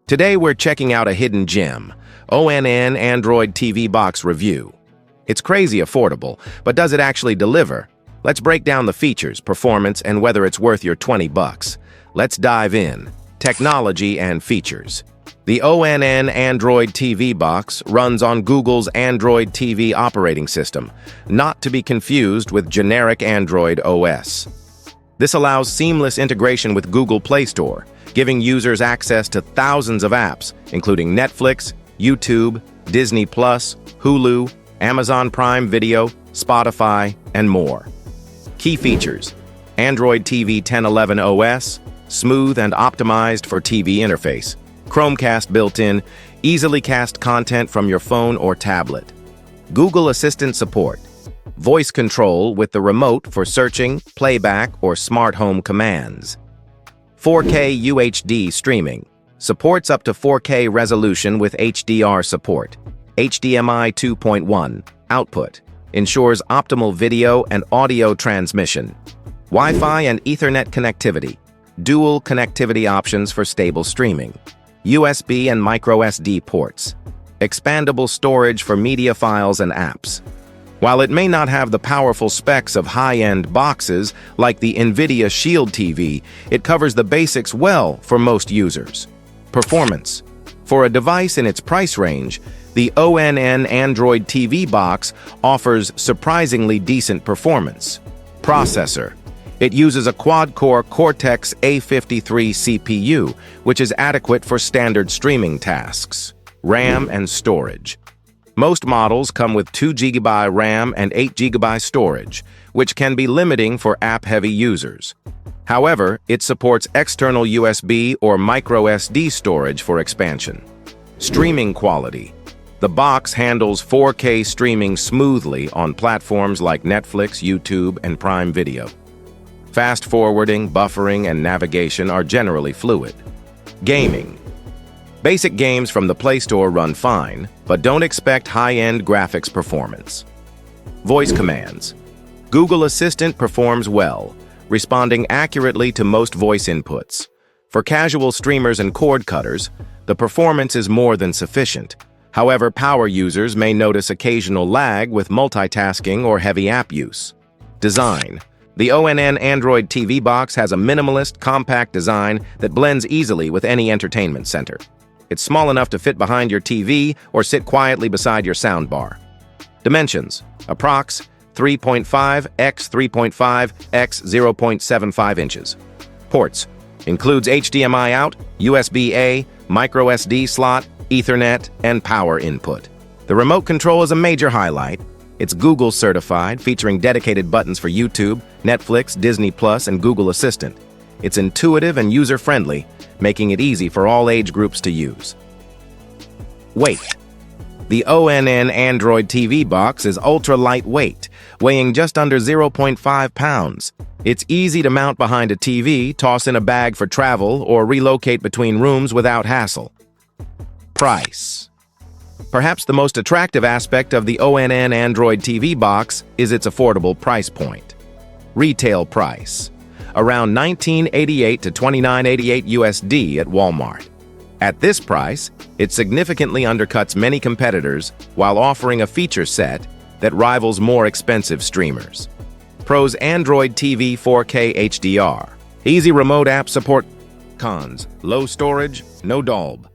Today we're checking out a hidden gem, ONN Android TV Box review. It's crazy affordable, but does it actually deliver? Let's break down the features, performance, and whether it's worth your $20. Let's dive in. Technology and features. The ONN Android TV Box runs on Google's Android TV operating system, not to be confused with generic Android OS. This allows seamless integration with Google Play Store, giving users access to thousands of apps, including Netflix, YouTube, Disney+, Hulu, Amazon Prime Video, Spotify, and more. Key features: Android TV 10.11 OS, smooth and optimized for TV interface. Chromecast built-in, easily cast content from your phone or tablet. Google Assistant support. Voice control with the remote for searching, playback, or smart home commands. 4K UHD streaming. Supports up to 4K resolution with HDR support. HDMI 2.1 output. Ensures optimal video and audio transmission. Wi-Fi and Ethernet connectivity. Dual connectivity options for stable streaming. USB and microSD ports. Expandable storage for media files and apps. While it may not have the powerful specs of high-end boxes like the NVIDIA Shield TV, it covers the basics well for most users. Performance. For a device in its price range, the ONN Android TV Box offers surprisingly decent performance. Processor. It uses a quad-core Cortex A53 CPU, which is adequate for standard streaming tasks. RAM and storage. Most models come with 2 GB RAM and 8 GB storage, which can be limiting for app-heavy users. However, it supports external USB or microSD storage for expansion. Streaming quality. The box handles 4K streaming smoothly on platforms like Netflix, YouTube, and Prime Video. Fast forwarding, buffering, and navigation are generally fluid. Gaming. Basic games from the Play Store run fine, but don't expect high-end graphics performance. Voice commands. Google Assistant performs well, responding accurately to most voice inputs. For casual streamers and cord cutters, the performance is more than sufficient. However, power users may notice occasional lag with multitasking or heavy app use. Design. The ONN Android TV Box has a minimalist, compact design that blends easily with any entertainment center. It's small enough to fit behind your TV or sit quietly beside your soundbar. Dimensions: approx. 3.5 x 3.5 x 0.75 inches. Ports: includes HDMI out, USB-A, microSD slot, Ethernet, and power input. The remote control is a major highlight. It's Google certified, featuring dedicated buttons for YouTube, Netflix, Disney+, and Google Assistant. It's intuitive and user-friendly, making it easy for all age groups to use. Weight. The ONN Android TV Box is ultra-lightweight, weighing just under 0.5 pounds. It's easy to mount behind a TV, toss in a bag for travel, or relocate between rooms without hassle. Price. Perhaps the most attractive aspect of the ONN Android TV Box is its affordable price point. Retail price: around $19.88 to $29.88 USD at Walmart. At this price, it significantly undercuts many competitors while offering a feature set that rivals more expensive streamers. Pros: Android TV 4K HDR. Easy remote app support. Cons: low storage, no Dolby.